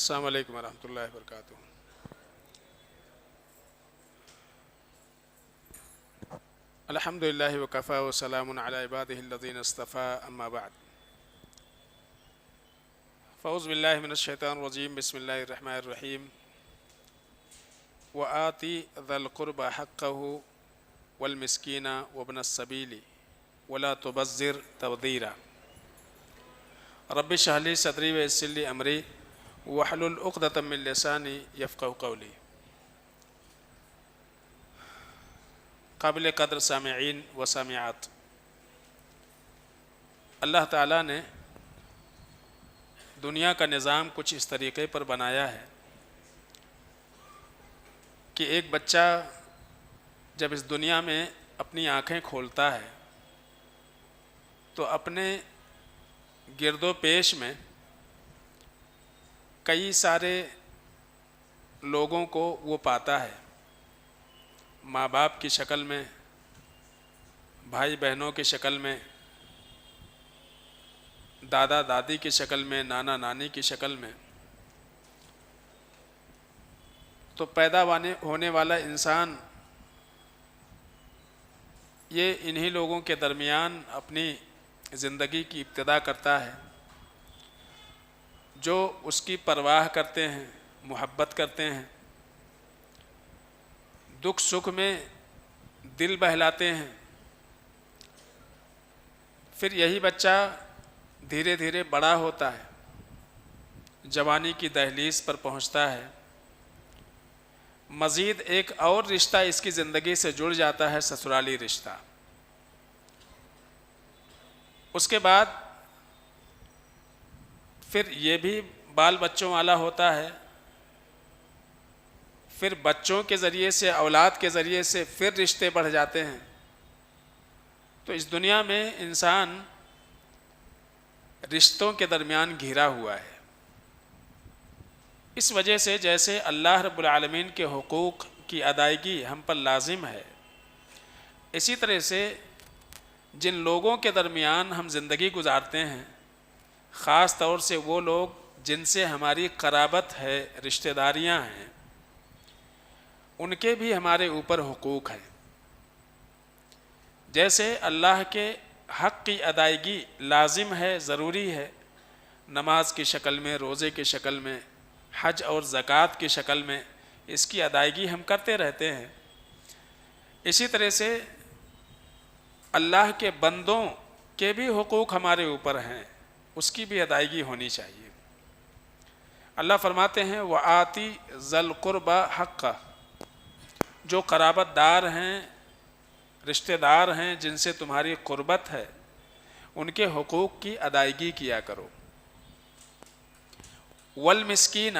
السلام علیکم ورحمۃ اللہ وبرکاتہ۔ الحمد للہ وکفیٰ وسلام علی عبادہ الذین اصطفیٰ، اما بعد۔ فاعوذ باللہ من الشیطان الرجیم، بسم اللہ الرحمن الرحیم۔ وآتی ذی القربى حقہ والمسکین وابن السبیل ولا تبذر تبذیرا۔ رب اشرح لی صدری ویسر لی امری واحلل عقدۃ من لسانی یفقہوا قولی۔ قابل قدر سامعین و سامعات، اللہ تعالیٰ نے دنیا کا نظام کچھ اس طریقے پر بنایا ہے کہ ایک بچہ جب اس دنیا میں اپنی آنکھیں کھولتا ہے تو اپنے گرد و پیش میں کئی سارے لوگوں کو وہ پاتا ہے، ماں باپ کی شکل میں، بھائی بہنوں کی شکل میں، دادا دادی کی شکل میں، نانا نانی کی شکل میں۔ تو پیدا ہونے والا انسان یہ انہی لوگوں کے درمیان اپنی زندگی کی ابتدا کرتا ہے، جو اس کی پرواہ کرتے ہیں، محبت کرتے ہیں، دکھ سکھ میں دل بہلاتے ہیں۔ پھر یہی بچہ دھیرے دھیرے بڑا ہوتا ہے، جوانی کی دہلیز پر پہنچتا ہے، مزید ایک اور رشتہ اس کی زندگی سے جڑ جاتا ہے، سسرالی رشتہ۔ اس کے بعد پھر یہ بھی بال بچوں والا ہوتا ہے، پھر بچوں کے ذریعے سے، اولاد کے ذریعے سے پھر رشتے بڑھ جاتے ہیں۔ تو اس دنیا میں انسان رشتوں کے درمیان گھرا ہوا ہے۔ اس وجہ سے جیسے اللہ رب العالمین کے حقوق کی ادائیگی ہم پر لازم ہے، اسی طرح سے جن لوگوں کے درمیان ہم زندگی گزارتے ہیں، خاص طور سے وہ لوگ جن سے ہماری قرابت ہے، رشتہ داریاں ہیں، ان کے بھی ہمارے اوپر حقوق ہیں۔ جیسے اللہ کے حق کی ادائیگی لازم ہے، ضروری ہے، نماز کی شکل میں، روزے کی شکل میں، حج اور زکوٰۃ کی شکل میں اس کی ادائیگی ہم کرتے رہتے ہیں، اسی طرح سے اللہ کے بندوں کے بھی حقوق ہمارے اوپر ہیں، اس کی بھی ادائیگی ہونی چاہیے۔ اللہ فرماتے ہیں وَآتِ ذَی الْقُرْبَى حَقَّهُ، جو قرابت دار ہیں، رشتہ دار ہیں، جن سے تمہاری قربت ہے، ان کے حقوق کی ادائیگی کیا کرو۔ والمسکین،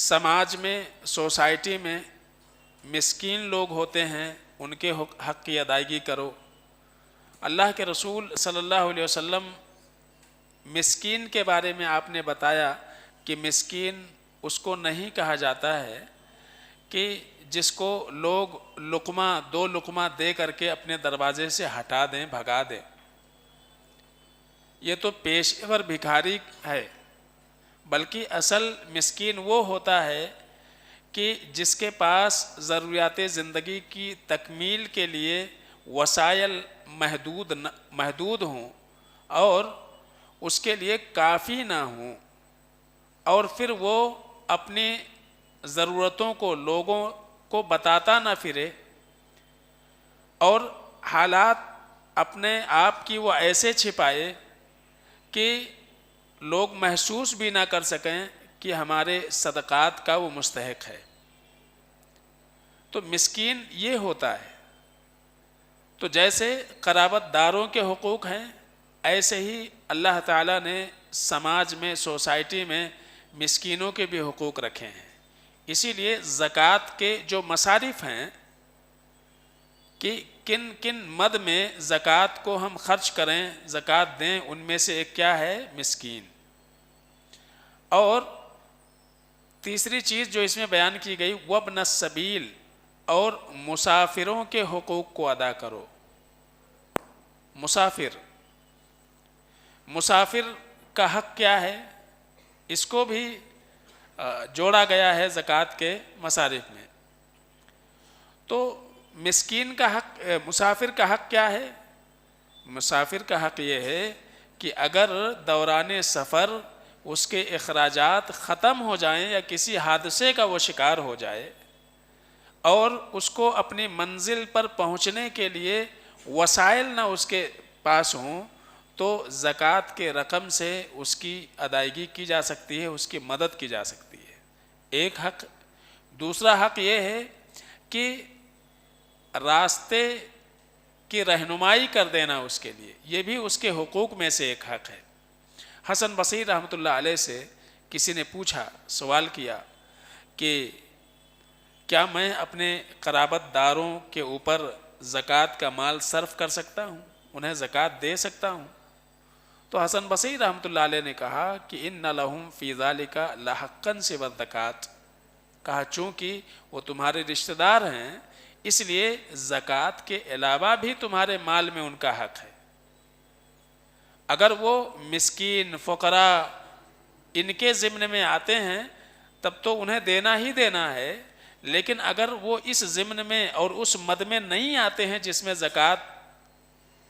سماج میں، سوسائٹی میں مسکین لوگ ہوتے ہیں، ان کے حق کی ادائیگی کرو۔ اللہ کے رسول صلی اللہ علیہ وسلم مسکین کے بارے میں آپ نے بتایا کہ مسکین اس کو نہیں کہا جاتا ہے کہ جس کو لوگ لقمہ، دو لقمہ دے کر کے اپنے دروازے سے ہٹا دیں، بھگا دیں۔ یہ تو پیشے ور بھکاری ہے، بلکہ اصل مسکین وہ ہوتا ہے کہ جس کے پاس ضروریات زندگی کی تکمیل کے لیے وسائل محدود ہوں اور اس کے لیے کافی نہ ہوں، اور پھر وہ اپنی ضرورتوں کو لوگوں کو بتاتا نہ پھرے، اور حالات اپنے آپ کی وہ ایسے چھپائے کہ لوگ محسوس بھی نہ کر سکیں کہ ہمارے صدقات کا وہ مستحق ہے۔ تو مسکین یہ ہوتا ہے۔ تو جیسے قرابت داروں کے حقوق ہیں، ایسے ہی اللہ تعالیٰ نے سماج میں، سوسائٹی میں مسکینوں کے بھی حقوق رکھے ہیں۔ اسی لیے زکوٰۃ کے جو مصارف ہیں کہ کن کن مد میں زکوٰۃ کو ہم خرچ کریں، زکوٰۃ دیں، ان میں سے ایک کیا ہے؟ مسکین۔ اور تیسری چیز جو اس میں بیان کی گئی وابن السبیل، اور مسافروں کے حقوق کو ادا کرو۔ مسافر کا حق کیا ہے؟ اس کو بھی جوڑا گیا ہے زکوٰۃ کے مصارف میں۔ تو مسکین کا حق، مسافر کا حق کیا ہے؟ مسافر کا حق یہ ہے کہ اگر دوران سفر اس کے اخراجات ختم ہو جائیں یا کسی حادثے کا وہ شکار ہو جائے اور اس کو اپنی منزل پر پہنچنے کے لیے وسائل نہ اس کے پاس ہوں، تو زکوٰۃ کے رقم سے اس کی ادائیگی کی جا سکتی ہے، اس کی مدد کی جا سکتی ہے، ایک حق۔ دوسرا حق یہ ہے کہ راستے کی رہنمائی کر دینا اس کے لیے، یہ بھی اس کے حقوق میں سے ایک حق ہے۔ حسن بصری رحمۃ اللہ علیہ سے کسی نے پوچھا، سوال کیا کہ کیا میں اپنے قرابت داروں کے اوپر زکوٰۃ کا مال صرف کر سکتا ہوں، انہیں زکوٰۃ دے سکتا ہوں؟ تو حسن بصری رحمۃ اللہ علیہ نے کہا کہ ان لہم فی ذالک لحقا سوی الزکوٰۃ، کہا چونکہ وہ تمہارے رشتہ دار ہیں اس لیے زکوٰۃ کے علاوہ بھی تمہارے مال میں ان کا حق ہے۔ اگر وہ مسکین، فقراء ان کے ضمن میں آتے ہیں تب تو انہیں دینا ہی دینا ہے، لیکن اگر وہ اس ضمن میں اور اس مد میں نہیں آتے ہیں جس میں زکوٰۃ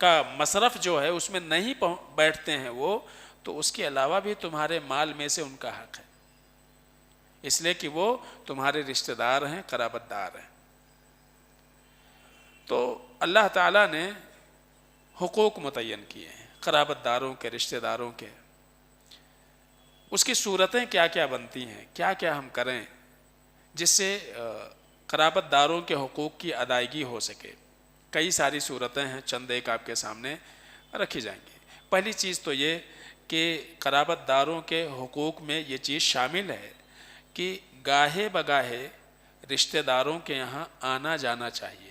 کا مصرف جو ہے اس میں نہیں بیٹھتے ہیں وہ، تو اس کے علاوہ بھی تمہارے مال میں سے ان کا حق ہے، اس لیے کہ وہ تمہارے رشتہ دار ہیں، قرابت دار ہیں۔ تو اللہ تعالیٰ نے حقوق متعین کیے ہیں قرابت داروں کے، رشتہ داروں کے۔ اس کی صورتیں کیا کیا بنتی ہیں، کیا کیا ہم کریں جس سے قرابت داروں کے حقوق کی ادائیگی ہو سکے؟ کئی ساری صورتیں ہیں، چند ایک آپ کے سامنے رکھی جائیں گی۔ پہلی چیز تو یہ کہ قرابت داروں کے حقوق میں یہ چیز شامل ہے کہ گاہے بگاہے رشتہ داروں کے یہاں آنا جانا چاہیے۔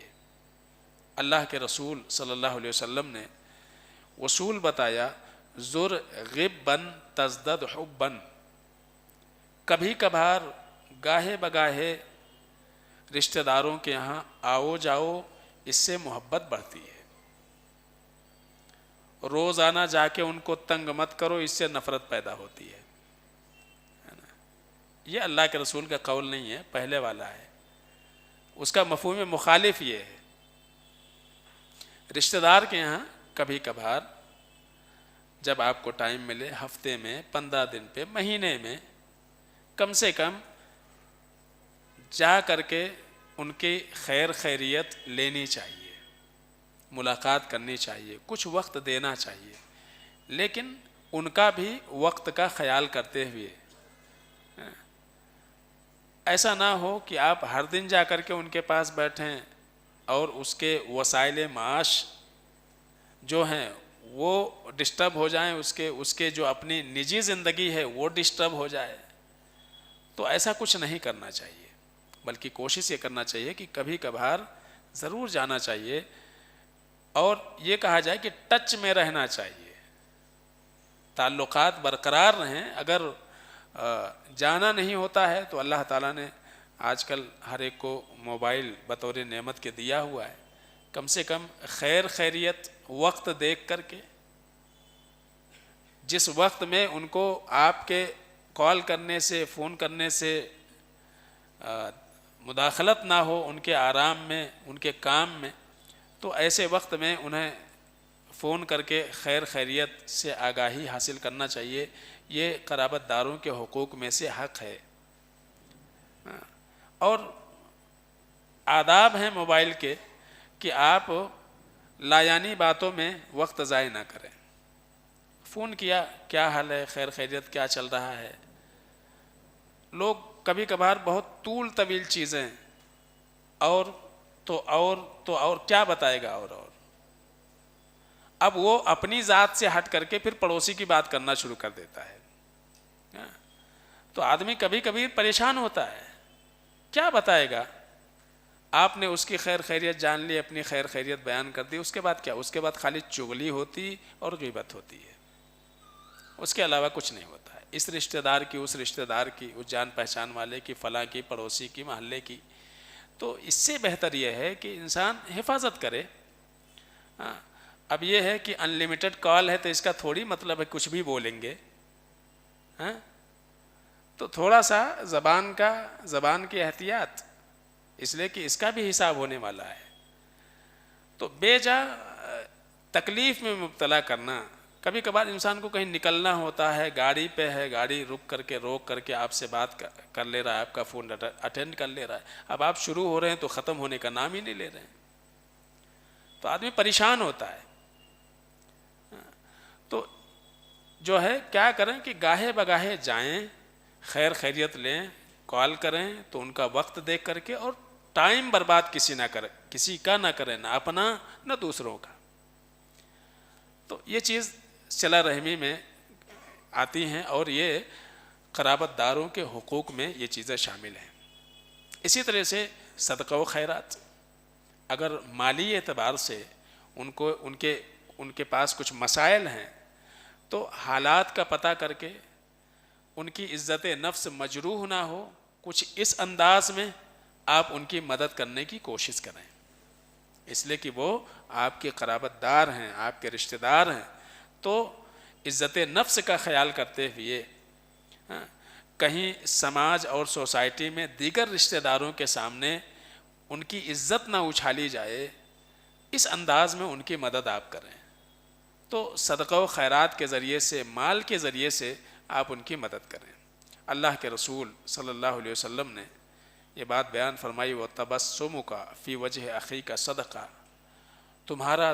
اللہ کے رسول صلی اللہ علیہ وسلم نے اصول بتایا، زر غباً تزدد حباً، کبھی کبھار گاہے بگاہے رشتہ داروں کے یہاں آؤ جاؤ، اس سے محبت بڑھتی ہے۔ روزانہ جا کے ان کو تنگ مت کرو، اس سے نفرت پیدا ہوتی ہے۔ یہ اللہ کے رسول کا قول نہیں ہے، پہلے والا ہے، اس کا مفہوم مخالف یہ ہے۔ رشتہ دار کے یہاں کبھی کبھار جب آپ کو ٹائم ملے، ہفتے میں، 15 دن پہ، مہینے میں، کم سے کم جا کر کے ان کی خیر خیریت لینی چاہیے، ملاقات کرنی چاہیے، کچھ وقت دینا چاہیے، لیکن ان کا بھی وقت کا خیال کرتے ہوئے۔ ایسا نہ ہو کہ آپ ہر دن جا کر کے ان کے پاس بیٹھیں اور اس کے وسائل معاش جو ہیں وہ ڈسٹرب ہو جائیں، اس کے جو اپنی نجی زندگی ہے وہ ڈسٹرب ہو جائے۔ تو ایسا کچھ نہیں کرنا چاہیے، بلکہ کوشش یہ کرنا چاہیے کہ کبھی کبھار ضرور جانا چاہیے، اور یہ کہا جائے کہ ٹچ میں رہنا چاہیے، تعلقات برقرار رہیں۔ اگر جانا نہیں ہوتا ہے تو اللہ تعالیٰ نے آج کل ہر ایک کو موبائل بطور نعمت کے دیا ہوا ہے، کم سے کم خیر خیریت وقت دیکھ کر کے، جس وقت میں ان کو آپ کے کال کرنے سے، فون کرنے سے مداخلت نہ ہو ان کے آرام میں، ان کے کام میں، تو ایسے وقت میں انہیں فون کر کے خیر خیریت سے آگاہی حاصل کرنا چاہیے۔ یہ قرابت داروں کے حقوق میں سے حق ہے۔ اور آداب ہیں موبائل کے کہ آپ لایانی باتوں میں وقت ضائع نہ کریں۔ فون کیا، کیا حال ہے، خیر خیریت کیا چل رہا ہے۔ لوگ کبھی کبھار بہت طول طویل چیزیں اور کیا بتائے گا، اور اب وہ اپنی ذات سے ہٹ کر کے پھر پڑوسی کی بات کرنا شروع کر دیتا ہے۔ تو آدمی کبھی کبھی پریشان ہوتا ہے، کیا بتائے گا؟ آپ نے اس کی خیر خیریت جان لی، اپنی خیر خیریت بیان کر دی، اس کے بعد کیا؟ اس کے بعد خالی چغلی ہوتی اور غیبت ہوتی ہے، اس کے علاوہ کچھ نہیں ہوتا ہے۔ اس رشتہ دار کی، اس رشتہ دار کی، اس جان پہچان والے کی، فلاں کی، پڑوسی کی، محلے کی۔ تو اس سے بہتر یہ ہے کہ انسان حفاظت کرے۔ اب یہ ہے کہ ان لمیٹڈ کال ہے تو اس کا تھوڑی مطلب ہے کچھ بھی بولیں گے۔ تو تھوڑا سا زبان کی احتیاط، اس لیے کہ اس کا بھی حساب ہونے والا ہے. تو بے جا تکلیف میں مبتلا کرنا. کبھی کبھار انسان کو کہیں نکلنا ہوتا ہے، گاڑی پہ ہے، گاڑی روک کر کے آپ سے بات کر لے رہا ہے، آپ کا فون اٹینڈ کر لے رہا ہے. اب آپ شروع ہو رہے ہیں تو ختم ہونے کا نام ہی نہیں لے رہے ہیں، تو آدمی پریشان ہوتا ہے. تو جو ہے کیا کریں کہ گاہے بگاہے جائیں، خیر خیریت لیں، کال کریں تو ان کا وقت دیکھ کر کے، اور ٹائم برباد کسی کا نہ کریں، نہ اپنا نہ دوسروں کا. تو یہ چیز صلہ رحمی میں آتی ہیں، اور یہ قرابت داروں کے حقوق میں یہ چیزیں شامل ہیں. اسی طرح سے صدقہ و خیرات، اگر مالی اعتبار سے ان کے پاس کچھ مسائل ہیں تو حالات کا پتہ کر کے ان کی عزت نفس مجروح نہ ہو، کچھ اس انداز میں آپ ان کی مدد کرنے کی کوشش کریں، اس لیے کہ وہ آپ کے قرابت دار ہیں، آپ کے رشتہ دار ہیں. تو عزت نفس کا خیال کرتے ہوئے کہیں سماج اور سوسائٹی میں دیگر رشتہ داروں کے سامنے ان کی عزت نہ اچھالی جائے، اس انداز میں ان کی مدد آپ کریں. تو صدقہ و خیرات کے ذریعے سے، مال کے ذریعے سے آپ ان کی مدد کریں. اللہ کے رسول صلی اللہ علیہ وسلم نے یہ بات بیان فرمائی، وَتَبَسُّمُكَ فِي وَجْهِ أَخِيكَ صَدَقَةٌ،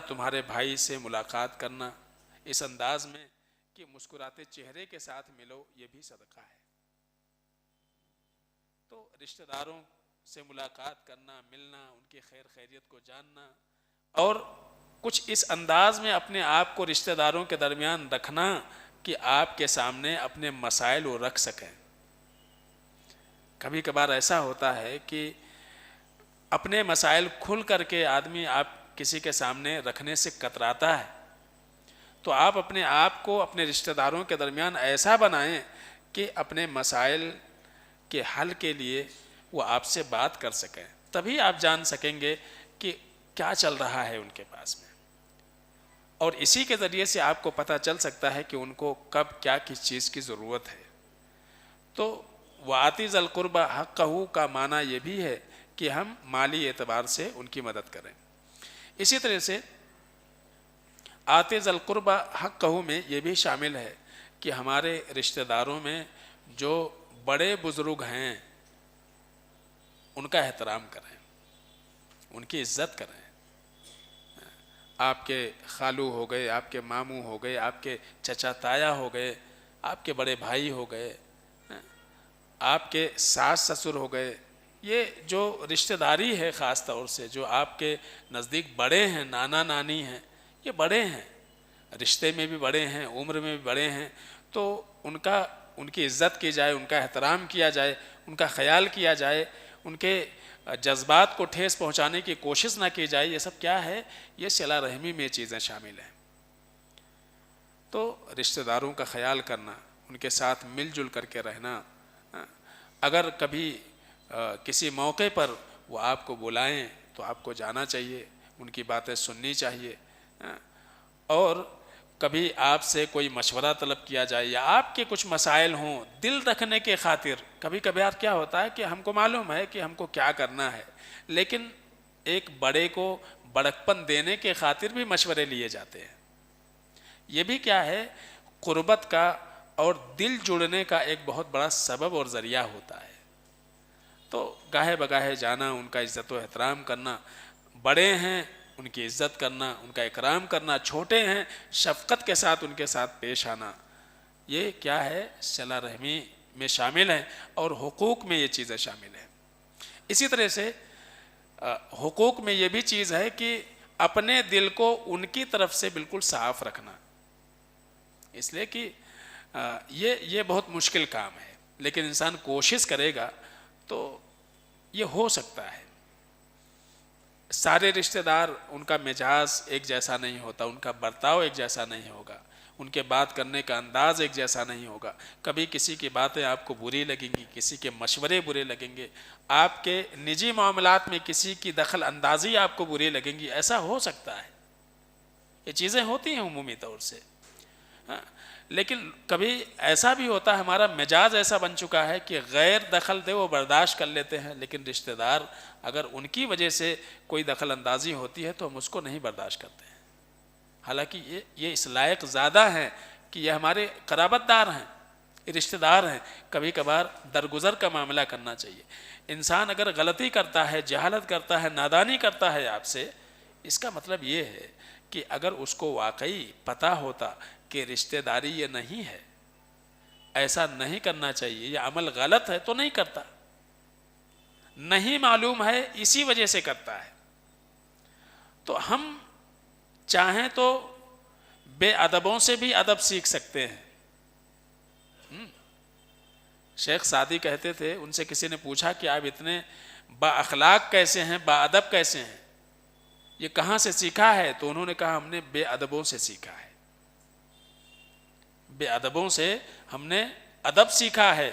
تمہارے بھائی سے ملاقات کرنا اس انداز میں کہ مسکراتے چہرے کے ساتھ ملو، یہ بھی صدقہ ہے. تو رشتہ داروں سے ملاقات کرنا، ملنا، ان کی خیر خیریت کو جاننا، اور کچھ اس انداز میں اپنے آپ کو رشتہ داروں کے درمیان رکھنا کہ آپ کے سامنے اپنے مسائل وہ رکھ سکیں. کبھی کبھار ایسا ہوتا ہے کہ اپنے مسائل کھل کر کے آدمی آپ کسی کے سامنے رکھنے سے کتراتا ہے. تو آپ اپنے آپ کو اپنے رشتہ داروں کے درمیان ایسا بنائیں کہ اپنے مسائل کے حل کے لیے وہ آپ سے بات کر سکیں، تبھی آپ جان سکیں گے کہ کیا چل رہا ہے ان کے پاس میں، اور اسی کے ذریعے سے آپ کو پتہ چل سکتا ہے کہ ان کو کب کیا کس چیز کی ضرورت ہے. تو وَآتِ ذِی الْقُرْبَىٰ حَقَّهُ کا معنی یہ بھی ہے کہ ہم مالی اعتبار سے ان کی مدد کریں. اسی طرح سے آتِ ذِی الْقُرْبَىٰ حَقَّهُ میں یہ بھی شامل ہے کہ ہمارے رشتہ داروں میں جو بڑے بزرگ ہیں ان کا احترام کریں، ان کی عزت کریں. آپ کے خالو ہو گئے، آپ کے ماموں ہو گئے، آپ کے چچا تایا ہو گئے، آپ کے بڑے بھائی ہو گئے، آپ کے ساس سسر ہو گئے. یہ جو رشتہ داری ہے، خاص طور سے جو آپ کے نزدیک بڑے ہیں، نانا نانی ہیں، یہ بڑے ہیں، رشتے میں بھی بڑے ہیں، عمر میں بھی بڑے ہیں. تو ان کی عزت کی جائے، ان کا احترام کیا جائے، ان کا خیال کیا جائے، ان کے جذبات کو ٹھیس پہنچانے کی کوشش نہ کی جائے. یہ سب کیا ہے؟ یہ صلہ رحمی میں چیزیں شامل ہیں. تو رشتہ داروں کا خیال کرنا، ان کے ساتھ مل جل کر کے رہنا. اگر کبھی کسی موقع پر وہ آپ کو بلائیں تو آپ کو جانا چاہیے، ان کی باتیں سننی چاہیے. اور کبھی آپ سے کوئی مشورہ طلب کیا جائے یا آپ کے کچھ مسائل ہوں، دل رکھنے کے خاطر، کبھی کبھار کیا ہوتا ہے کہ ہم کو معلوم ہے کہ ہم کو کیا کرنا ہے، لیکن ایک بڑے کو بڑکپن دینے کے خاطر بھی مشورے لیے جاتے ہیں. یہ بھی کیا ہے؟ قربت کا اور دل جڑنے کا ایک بہت بڑا سبب اور ذریعہ ہوتا ہے. تو گاہے بگاہے جانا، ان کا عزت و احترام کرنا، بڑے ہیں ان کی عزت کرنا، ان کا اکرام کرنا، چھوٹے ہیں شفقت کے ساتھ ان کے ساتھ پیش آنا، یہ کیا ہے؟ صلہ رحمی میں شامل ہے، اور حقوق میں یہ چیزیں شامل ہیں. اسی طرح سے حقوق میں یہ بھی چیز ہے کہ اپنے دل کو ان کی طرف سے بالکل صاف رکھنا. اس لیے کہ یہ بہت مشکل کام ہے، لیکن انسان کوشش کرے گا تو یہ ہو سکتا ہے. سارے رشتہ دار، ان کا مزاج ایک جیسا نہیں ہوتا، ان کا برتاؤ ایک جیسا نہیں ہوگا، ان کے بات کرنے کا انداز ایک جیسا نہیں ہوگا. کبھی کسی کی باتیں آپ کو بری لگیں گی، کسی کے مشورے برے لگیں گے، آپ کے نجی معاملات میں کسی کی دخل اندازی آپ کو بری لگیں گی. ایسا ہو سکتا ہے، یہ چیزیں ہوتی ہیں عمومی طور سے. ہاں، لیکن کبھی ایسا بھی ہوتا ہے، ہمارا مزاج ایسا بن چکا ہے کہ غیر دخل دے وہ برداشت کر لیتے ہیں، لیکن رشتہ دار اگر ان کی وجہ سے کوئی دخل اندازی ہوتی ہے تو ہم اس کو نہیں برداشت کرتے ہیں، حالانکہ یہ اس لائق زیادہ ہیں کہ یہ ہمارے قرابت دار ہیں، یہ رشتہ دار ہیں۔ کبھی کبھار درگزر کا معاملہ کرنا چاہیے۔ انسان اگر غلطی کرتا ہے، جہالت کرتا ہے، نادانی کرتا ہے آپ سے، اس کا مطلب یہ ہے کہ اگر اس کو واقعی پتہ ہوتا کہ رشتہ داری یہ نہیں ہے، ایسا نہیں کرنا چاہیے، یہ عمل غلط ہے، تو نہیں کرتا، نہیں معلوم ہے اسی وجہ سے کرتا ہے۔ تو ہم چاہیں تو بے ادبوں سے بھی ادب سیکھ سکتے ہیں۔ شیخ سعدی کہتے تھے، ان سے کسی نے پوچھا کہ آپ اتنے با اخلاق کیسے ہیں، با ادب کیسے ہیں، یہ کہاں سے سیکھا ہے؟ تو انہوں نے کہا ہم نے بے ادبوں سے سیکھا ہے، بے ادبوں سے ہم نے ادب سیکھا ہے،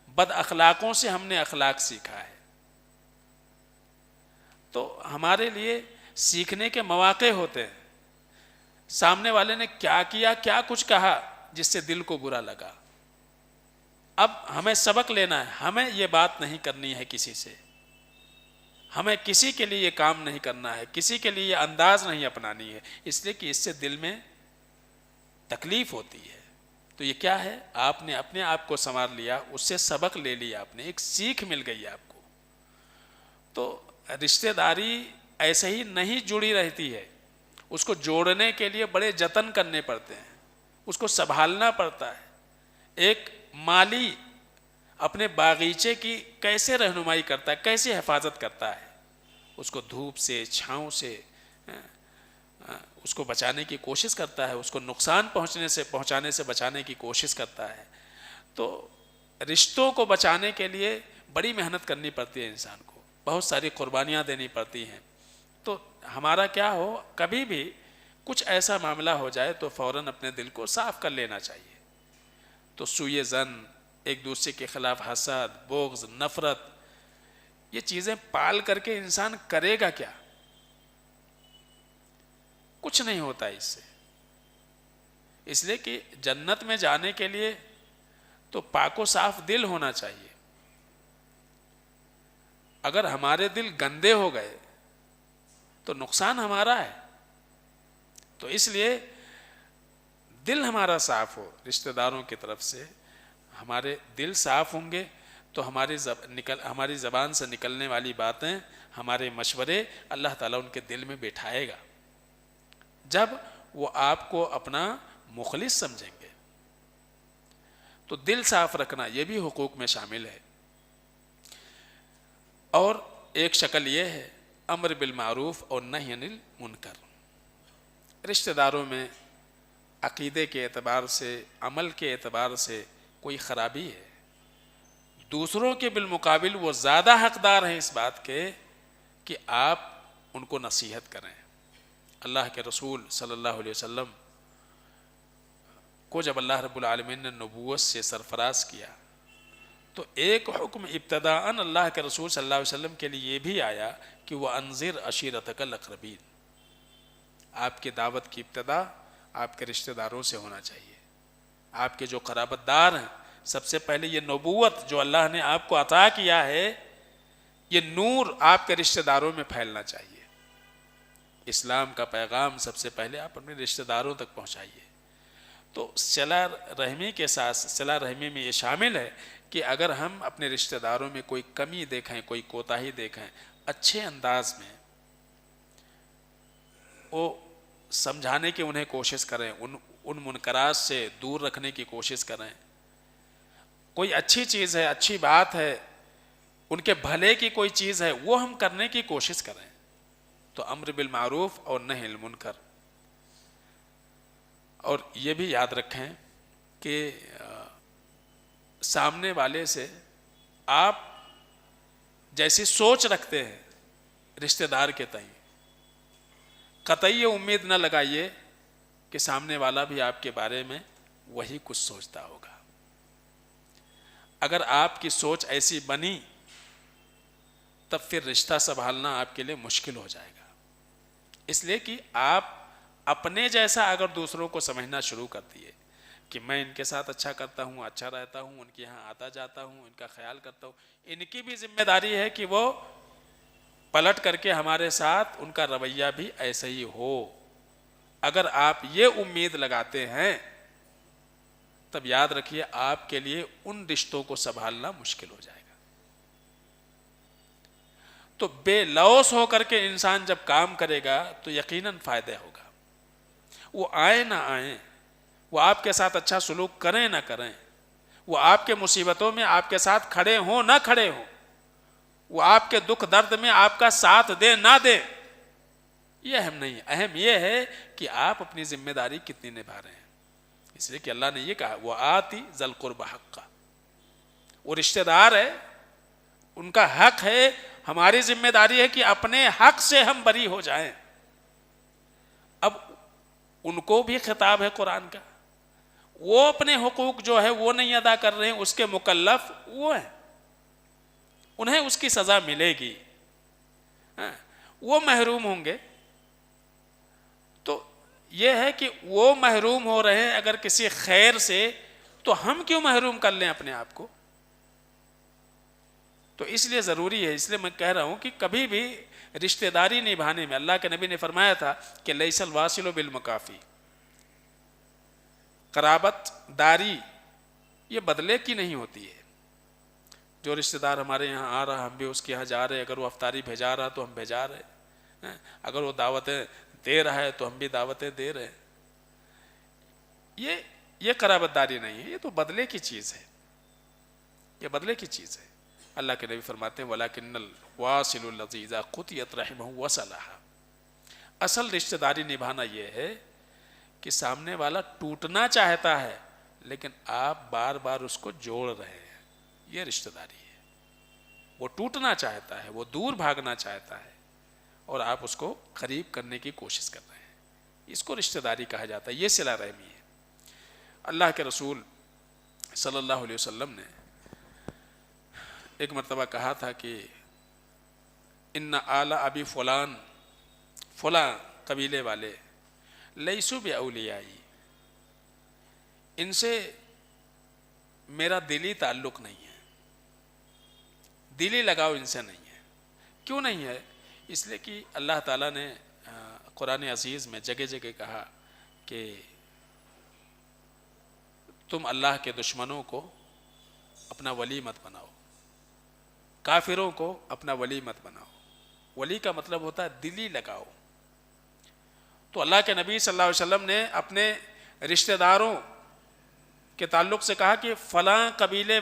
بد اخلاقوں سے ہم نے اخلاق سیکھا ہے۔ تو ہمارے لیے سیکھنے کے مواقع ہوتے ہیں، سامنے والے نے کیا کیا، کیا کچھ کہا جس سے دل کو برا لگا، اب ہمیں سبق لینا ہے، ہمیں یہ بات نہیں کرنی ہے کسی سے، ہمیں کسی کے لیے یہ کام نہیں کرنا ہے، کسی کے لیے یہ انداز نہیں اپنانی ہے، اس لیے کہ اس سے دل میں تکلیف ہوتی ہے۔ تو یہ کیا ہے؟ آپ نے اپنے آپ کو سنوار لیا، اس سے سبق لے لیا، آپ نے ایک سیکھ مل گئی آپ کو۔ تو رشتہ داری ایسے ہی نہیں جڑی رہتی ہے، اس کو جوڑنے کے لیے بڑے جتن کرنے پڑتے ہیں، اس کو سنبھالنا پڑتا ہے۔ ایک مالی اپنے باغیچے کی کیسے رہنمائی کرتا ہے، کیسے حفاظت کرتا ہے، اس کو دھوپ سے، چھاؤں سے اس کو بچانے کی کوشش کرتا ہے، اس کو نقصان پہنچانے سے بچانے کی کوشش کرتا ہے۔ تو رشتوں کو بچانے کے لیے بڑی محنت کرنی پڑتی ہے انسان کو، بہت ساری قربانیاں دینی پڑتی ہیں۔ تو ہمارا کیا ہو، کبھی بھی کچھ ایسا معاملہ ہو جائے تو فوراً اپنے دل کو صاف کر لینا چاہیے۔ تو سوء ظن، ایک دوسرے کے خلاف حسد، بغض، نفرت، یہ چیزیں پال کر کے انسان کرے گا کیا؟ کچھ نہیں ہوتا اس سے، اس لیے کہ جنت میں جانے کے لیے تو پاک و صاف دل ہونا چاہیے۔ اگر ہمارے دل گندے ہو گئے تو نقصان ہمارا ہے۔ تو اس لیے دل ہمارا صاف ہو، رشتہ داروں کی طرف سے ہمارے دل صاف ہوں گے تو ہماری زبان سے نکلنے والی باتیں، ہمارے مشورے اللہ تعالیٰ ان کے دل میں بٹھائے گا، جب وہ آپ کو اپنا مخلص سمجھیں گے۔ تو دل صاف رکھنا یہ بھی حقوق میں شامل ہے۔ اور ایک شکل یہ ہے امر بالمعروف اور نہی عن المنکر۔ رشتہ داروں میں عقیدے کے اعتبار سے، عمل کے اعتبار سے کوئی خرابی ہے، دوسروں کے بالمقابل وہ زیادہ حقدار ہیں اس بات کے کہ آپ ان کو نصیحت کریں۔ اللہ کے رسول صلی اللہ علیہ وسلم کو جب اللہ رب العالمین نے نبوت سے سرفراز کیا تو ایک حکم ابتداءً اللہ کے رسول صلی اللہ علیہ وسلم کے لیے یہ بھی آیا کہ وہ انذر عشیرتک الاقربین، آپ کی دعوت کی ابتدا آپ کے رشتہ داروں سے ہونا چاہیے، آپ کے جو قرابت دار ہیں۔ سب سے پہلے یہ نبوت جو اللہ نے آپ کو عطا کیا ہے، یہ نور آپ کے رشتہ داروں میں پھیلنا چاہیے۔ اسلام کا پیغام سب سے پہلے آپ اپنے رشتہ داروں تک پہنچائیے۔ تو صلہ رحمی کے ساتھ، صلہ رحمی میں یہ شامل ہے کہ اگر ہم اپنے رشتہ داروں میں کوئی کمی دیکھیں، کوئی کوتاہی دیکھیں، اچھے انداز میں وہ سمجھانے کی انہیں کوشش کریں، ان منکرات سے دور رکھنے کی کوشش کریں۔ کوئی اچھی چیز ہے، اچھی بات ہے، ان کے بھلے کی کوئی چیز ہے، وہ ہم کرنے کی کوشش کریں۔ تو امر بالمعروف اور نہی عن المنکر۔ اور یہ بھی یاد رکھیں کہ سامنے والے سے آپ جیسی سوچ رکھتے ہیں رشتہ دار کے تئیں، قطعی امید نہ لگائیے کہ سامنے والا بھی آپ کے بارے میں وہی کچھ سوچتا ہوگا۔ اگر آپ کی سوچ ایسی بنی تب پھر رشتہ سنبھالنا آپ کے لیے مشکل ہو جائے گا، اس لیے کہ آپ اپنے جیسا اگر دوسروں کو سمجھنا شروع کر دیے کہ میں ان کے ساتھ اچھا کرتا ہوں، اچھا رہتا ہوں، ان کے یہاں آتا جاتا ہوں، ان کا خیال کرتا ہوں. ان کی بھی ذمہ داری ہے کہ وہ پلٹ کر کے ہمارے ساتھ ان کا رویہ بھی ایسا ہی ہو. اگر آپ یہ امید لگاتے ہیں تب یاد رکھیے آپ کے لیے ان رشتوں کو سنبھالنا مشکل ہو جائے گا. تو بے لوث ہو کر کے انسان جب کام کرے گا تو یقیناً فائدہ ہوگا. وہ آئیں نہ آئیں، وہ آپ کے ساتھ اچھا سلوک کریں نہ کریں، وہ آپ کے مصیبتوں میں آپ کے ساتھ کھڑے ہوں نہ کھڑے ہوں، وہ آپ کے دکھ درد میں آپ کا ساتھ دے نہ دے، یہ اہم نہیں ہے. اہم یہ ہے کہ آپ اپنی ذمہ داری کتنی نبھا رہے ہیں. اس لیے کہ اللہ نے یہ کہا وہ آتی ذل قربى حقہ، وہ رشتہ دار ہے، ان کا حق ہے. ہماری ذمہ داری ہے کہ اپنے حق سے ہم بری ہو جائیں. اب ان کو بھی خطاب ہے قرآن کا، وہ اپنے حقوق جو ہے وہ نہیں ادا کر رہے ہیں، اس کے مکلف وہ ہیں، انہیں اس کی سزا ملے گی. وہ محروم ہوں گے. تو یہ ہے کہ وہ محروم ہو رہے ہیں اگر کسی خیر سے، تو ہم کیوں محروم کر لیں اپنے آپ کو؟ تو اس لیے ضروری ہے. اس لیے میں کہہ رہا ہوں کہ کبھی بھی رشتہ داری نبھانے میں، اللہ کے نبی نے فرمایا تھا کہ لیس الواصل بالمکافی، قرابت داری یہ بدلے کی نہیں ہوتی ہے. جو رشتہ دار ہمارے یہاں آ رہا ہم بھی اس کے یہاں جا رہے، اگر وہ افطاری بھیجا رہا تو ہم بھیجا رہے، اگر وہ دعوتیں دے رہا ہے تو ہم بھی دعوتیں دے رہے. یہ قرابت داری نہیں ہے، یہ تو بدلے کی چیز ہے، یہ بدلے کی چیز ہے. اللہ کے نبی فرماتے ہیں وَلَكِنَّ الْوَاصِلُ الَّذِي إِذَا قُطِعَتْ رَحِمَهُ وَصَلَهَا. اصل رشتہ داری نبھانا یہ ہے کہ سامنے والا ٹوٹنا چاہتا ہے لیکن آپ بار بار اس کو جوڑ رہے ہیں، یہ رشتہ داری ہے. وہ ٹوٹنا چاہتا ہے، وہ دور بھاگنا چاہتا ہے اور آپ اس کو قریب کرنے کی کوشش کر رہے ہیں، اس کو رشتہ داری کہا جاتا ہے. یہ صلہ رحمی ہے. اللہ کے رسول صلی اللہ علیہ وسلم نے ایک مرتبہ کہا تھا کہ ان آل ابی فلان، فلاں قبیلے والے لیسو باولیائی، ان سے میرا دلی تعلق نہیں ہے، دلی لگاؤ ان سے نہیں ہے. کیوں نہیں ہے؟ اس لیے کہ اللہ تعالیٰ نے قرآن عزیز میں جگہ جگہ کہا کہ تم اللہ کے دشمنوں کو اپنا ولی مت بناؤ، کافروں کو اپنا ولی مت بناؤ. ولی کا مطلب ہوتا ہے دلی لگاؤ. تو اللہ کے نبی صلی اللہ علیہ وسلم نے اپنے رشتہ داروں کے تعلق سے کہا کہ فلاں قبیلے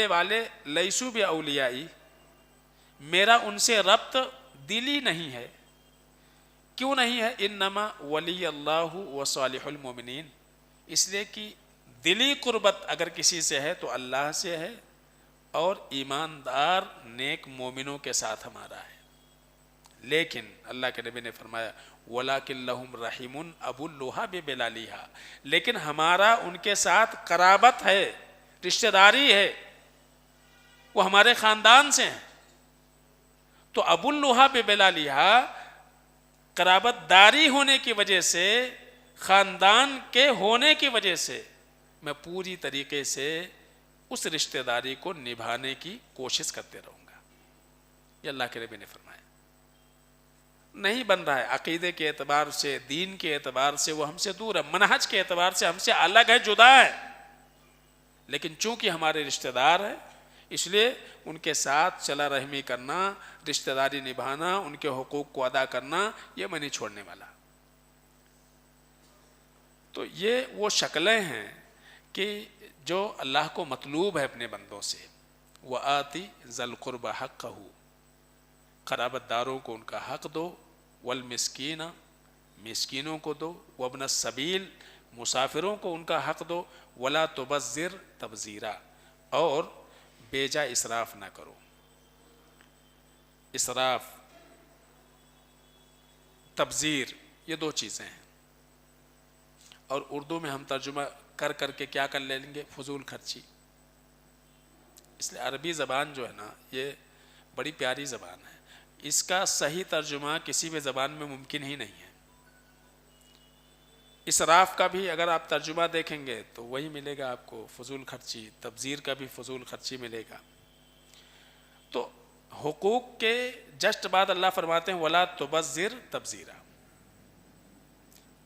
والے لیسو باولیائی، میرا ان سے ربط دلی نہیں ہے. کیوں نہیں ہے؟ انما ولی اللہ و صالح المومنین، اس لیے کہ دلی قربت اگر کسی سے ہے تو اللہ سے ہے اور ایماندار نیک مومنوں کے ساتھ ہمارا ہے. لیکن اللہ کے نبی نے فرمایا وَلَكِنْ لَهُمْ رَحِمٌ أَبُلُّهَا بِبِلَالِهَا، لیکن ہمارا ان کے ساتھ قرابت ہے، رشتہ داری ہے، وہ ہمارے خاندان سے ہیں. تو ابواللہا بِبِلَالِهَا، قرابت داری ہونے کی وجہ سے، خاندان کے ہونے کی وجہ سے میں پوری طریقے سے اس رشتہ داری کو نبھانے کی کوشش کرتے رہوں گا. یہ اللہ کے نبی نے فرمایا. نہیں بن رہا ہے، عقیدے کے اعتبار سے، دین کے اعتبار سے وہ ہم سے دور ہے، منہج کے اعتبار سے ہم سے الگ ہے، جدا ہے، لیکن چونکہ ہمارے رشتہ دار ہیں اس لیے ان کے ساتھ صلہ رحمی کرنا، رشتہ داری نبھانا، ان کے حقوق کو ادا کرنا، یہ میں نہیں چھوڑنے والا. تو یہ وہ شکلیں ہیں کہ جو اللہ کو مطلوب ہے اپنے بندوں سے. وَآتِ ذَا الْقُرْبَ حَقَّهُ، قرابت داروں کو ان کا حق دو، والمسکین، مسکینوں کو دو، وابن السبیل، مسافروں کو ان کا حق دو، ولا تبذر تبذیرا، اور بیجا اسراف نہ کرو. اسراف، تبذیر، یہ دو چیزیں ہیں. اور اردو میں ہم ترجمہ کر کر کے کیا کر لیں گے؟ فضول خرچی. اس لیے عربی زبان جو ہے نا یہ بڑی پیاری زبان ہے، اس کا صحیح ترجمہ کسی بھی زبان میں ممکن ہی نہیں ہے. اسراف کا بھی اگر آپ ترجمہ دیکھیں گے تو وہی ملے گا آپ کو، فضول خرچی. تبذیر کا بھی فضول خرچی ملے گا. تو حقوق کے جسٹ بعد اللہ فرماتے ہیں وَلَا تُبَذِّرْ تَبْذِيرًا.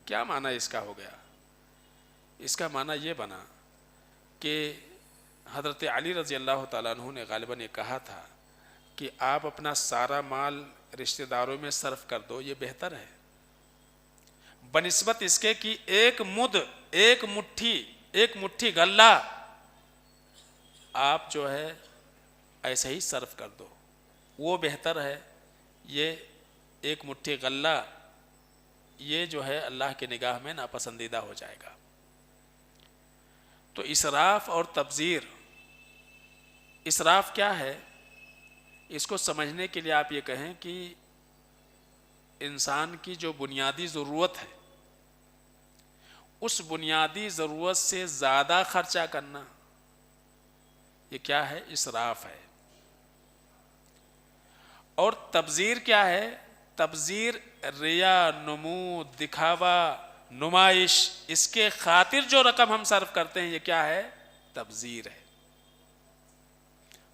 کیا معنی اس کا ہو گیا؟ اس کا معنی یہ بنا کہ حضرت علی رضی اللہ تعالیٰ عنہ نے غالباً یہ کہا تھا کہ آپ اپنا سارا مال رشتہ داروں میں صرف کر دو، یہ بہتر ہے بنسبت اس کے کہ ایک مٹھی غلہ آپ جو ہے ایسے ہی صرف کر دو، وہ بہتر ہے. یہ ایک مٹھی غلہ یہ جو ہے اللہ کی نگاہ میں ناپسندیدہ ہو جائے گا. تو اسراف اور تبذیر، اسراف کیا ہے اس کو سمجھنے کے لیے آپ یہ کہیں کہ انسان کی جو بنیادی ضرورت ہے اس بنیادی ضرورت سے زیادہ خرچہ کرنا، یہ کیا ہے؟ اسراف ہے. اور تبذیر کیا ہے؟ تبذیر ریا، نمود، دکھاوا، نمائش، اس کے خاطر جو رقم ہم صرف کرتے ہیں یہ کیا ہے؟ تبذیر ہے.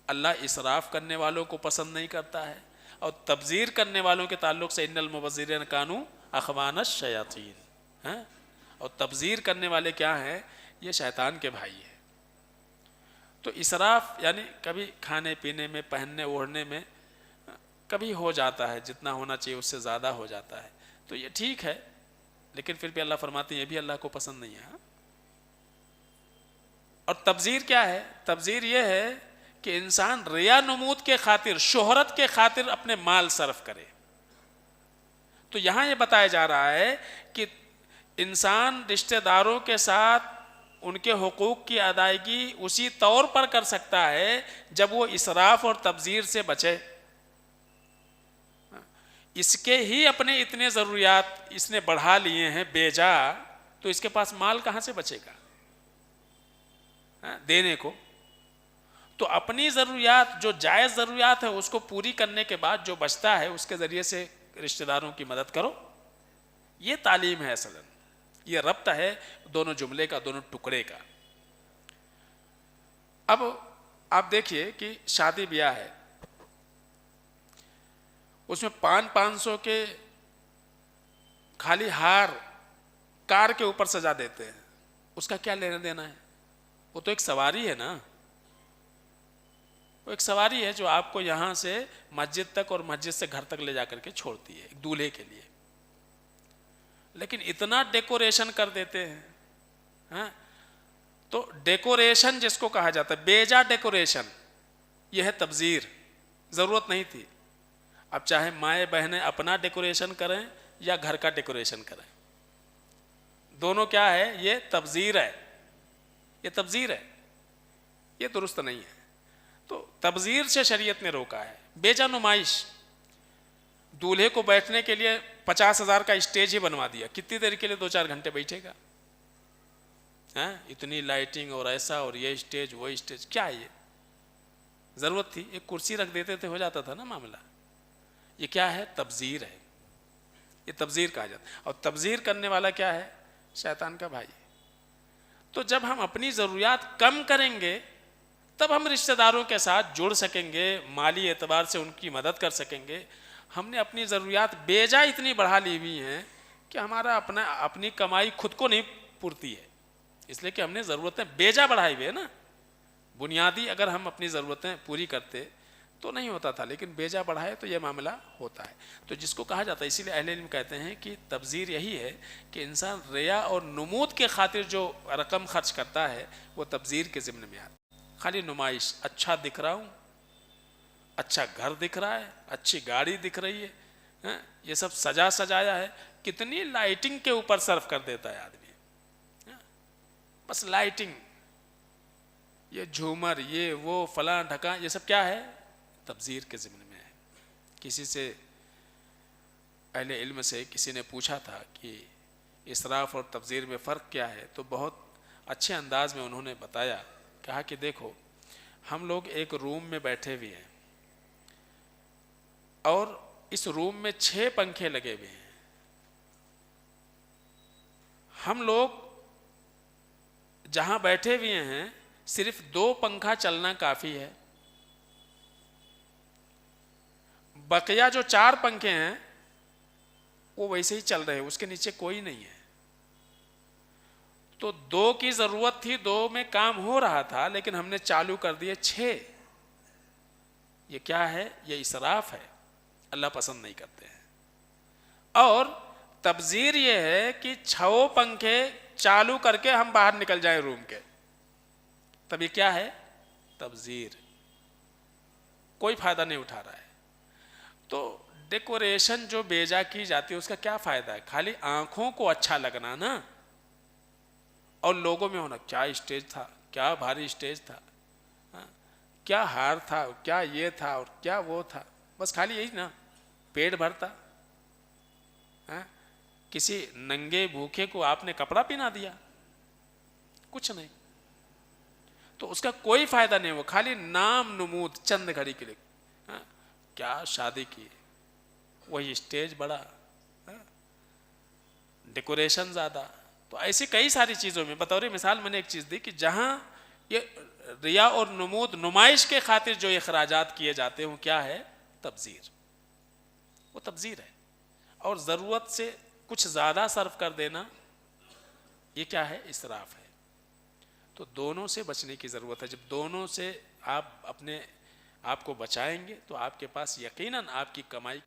اللہ اسراف کرنے والوں کو پسند نہیں کرتا ہے، اور تبذیر کرنے والوں کے تعلق سے ان المبذرین کانوا اخوان الشیاطین. اور تبذیر کرنے والے کیا ہیں؟ یہ شیطان کے بھائی ہیں. تو اسراف یعنی کبھی کھانے پینے میں، پہننے اوڑھنے میں کبھی ہو جاتا ہے، جتنا ہونا چاہیے اس سے زیادہ ہو جاتا ہے، تو یہ ٹھیک ہے، لیکن پھر بھی اللہ فرماتے ہیں یہ بھی اللہ کو پسند نہیں ہے. اور تبذیر کیا ہے؟ تبذیر یہ ہے کہ انسان ریا نمود کے خاطر، شہرت کے خاطر اپنے مال صرف کرے. تو یہاں یہ بتایا جا رہا ہے کہ انسان رشتہ داروں کے ساتھ ان کے حقوق کی ادائیگی اسی طور پر کر سکتا ہے جب وہ اسراف اور تبذیر سے بچے. اس کے ہی اپنے اتنے ضروریات اس نے بڑھا لیے ہیں بے جا، تو اس کے پاس مال کہاں سے بچے گا دینے کو؟ تو اپنی ضروریات جو جائز ضروریات ہے اس کو پوری کرنے کے بعد جو بچتا ہے اس کے ذریعے سے رشتہ داروں کی مدد کرو. یہ تعلیم ہے اصلاً، یہ ربط ہے دونوں جملے کا، دونوں ٹکڑے کا. اب آپ دیکھیے کہ شادی بیاہ ہے، اس میں 500 کے خالی ہار کار کے اوپر سجا دیتے ہیں، اس کا کیا لینا دینا ہے؟ وہ تو ایک سواری ہے نا، وہ ایک سواری ہے جو آپ کو یہاں سے مسجد تک اور مسجد سے گھر تک لے جا کر کے چھوڑتی ہے ایک دولہے کے لیے. لیکن اتنا ڈیکوریشن کر دیتے ہیں. تو ڈیکوریشن جس کو کہا جاتا ہے، بیجا ڈیکوریشن، یہ ہے تبذیر. ضرورت نہیں تھی. اب چاہے مائیں بہنیں اپنا ڈیکوریشن کریں یا گھر کا ڈیکوریشن کریں، دونوں کیا ہے؟ یہ تبذیر ہے. یہ تبذیر ہے، یہ درست نہیں ہے. تو تبذیر سے شریعت نے روکا ہے. بیجا نمائش، دولہے کو بیٹھنے کے لیے 50,000 کا اسٹیج ہی بنوا دیا، کتنی دیر کے لیے 2-4 گھنٹے بیٹھے گا؟ اتنی لائٹنگ اور ایسا اور یہ اسٹیج وہ اسٹیج، کیا ہے یہ؟ ضرورت تھی؟ ایک کرسی رکھ دیتے تھے ہو جاتا تھا نا معاملہ. یہ کیا ہے؟ تبذیر ہے. یہ تبذیر کہا جاتا ہے. اور تبذیر کرنے والا کیا ہے؟ شیطان کا بھائی. تو جب ہم اپنی ضروریات کم کریں گے تب ہم رشتہ داروں کے ساتھ جڑ سکیں گے، مالی اعتبار سے ان کی مدد کر سکیں گے. ہم نے اپنی ضروریات بیجا اتنی بڑھا لی ہوئی ہیں کہ ہمارا اپنی کمائی خود کو نہیں پورتی ہے، اس لیے کہ ہم نے ضرورتیں بیجا بڑھائی ہوئی ہے نا. بنیادی اگر ہم اپنی ضرورتیں پوری کرتے تو نہیں ہوتا تھا، لیکن بیجا بڑھائے تو یہ معاملہ ہوتا ہے. تو جس کو کہا جاتا ہے، اسی لیے اہل علم کہتے ہیں کہ تبذیر یہی ہے کہ انسان ریا اور نمود کے خاطر جو رقم خرچ کرتا ہے وہ تبذیر کے ضمن میں آتا ہے. خالی نمائش، اچھا دکھ رہا ہوں، اچھا گھر دکھ رہا ہے، اچھی گاڑی دکھ رہی ہے، یہ سب سجا سجایا ہے. کتنی لائٹنگ کے اوپر صرف کر دیتا ہے آدمی، بس لائٹنگ، یہ جھومر، یہ وہ فلاں ڈھکاں، یہ سب کیا ہے؟ تبذیر کے ضمن میں ہے. کسی سے اہل علم سے کسی نے پوچھا تھا کہ اسراف اور تبذیر میں فرق کیا ہے، تو بہت اچھے انداز میں انہوں نے بتایا. کہا کہ دیکھو، ہم لوگ ایک روم میں بیٹھے ہوئے ہیں اور اس روم میں 6 پنکھے لگے ہوئے ہیں. ہم لوگ جہاں بیٹھے ہوئے ہیں صرف 2 پنکھا چلنا کافی ہے، بقیہ جو 4 پنکھے ہیں وہ ویسے ہی چل رہے ہیں، اس کے نیچے کوئی نہیں ہے. تو 2 کی ضرورت تھی، 2 میں کام ہو رہا تھا، لیکن ہم نے چالو کر دیے 6. یہ کیا ہے؟ یہ اسراف ہے، اللہ پسند نہیں کرتے ہیں. اور تبذیر یہ ہے کہ 6 پنکھے چالو کر کے ہم باہر نکل جائیں روم کے، تب یہ کیا ہے؟ تبذیر. کوئی فائدہ نہیں اٹھا رہا ہے. تو ڈیکوریشن جو بیجا کی جاتی ہے اس کا کیا فائدہ ہے؟ خالی آنکھوں کو اچھا لگنا نا، اور لوگوں میں ہونا کیا اسٹیج تھا، کیا بھاری اسٹیج تھا، کیا ہار تھا، کیا یہ تھا اور کیا وہ تھا، بس خالی یہی نا، پیٹ بھرتا. کسی ننگے بھوکے کو آپ نے کپڑا پہنا دیا، کچھ نہیں. تو اس کا کوئی فائدہ نہیں، وہ خالی نام نمود چند گھڑی کے لیے. کیا شادی کی، وہی اسٹیج بڑا، ڈیکوریشن زیادہ. تو ایسی کئی ساری چیزوں میں بطور مثال میں نے ایک چیز دی کہ جہاں یہ ریا اور نمود، نمائش کے خاطر جو اخراجات کیے جاتے ہیں وہ کیا ہے؟ تبذیر. وہ تبذیر ہے. اور ضرورت سے کچھ زیادہ صرف کر دینا یہ کیا ہے؟ اسراف ہے. تو دونوں سے بچنے کی ضرورت ہے. جب دونوں سے آپ اپنے آپ کو بچائیں گے تو آپ کے پاس یقیناً آپ کی کمائی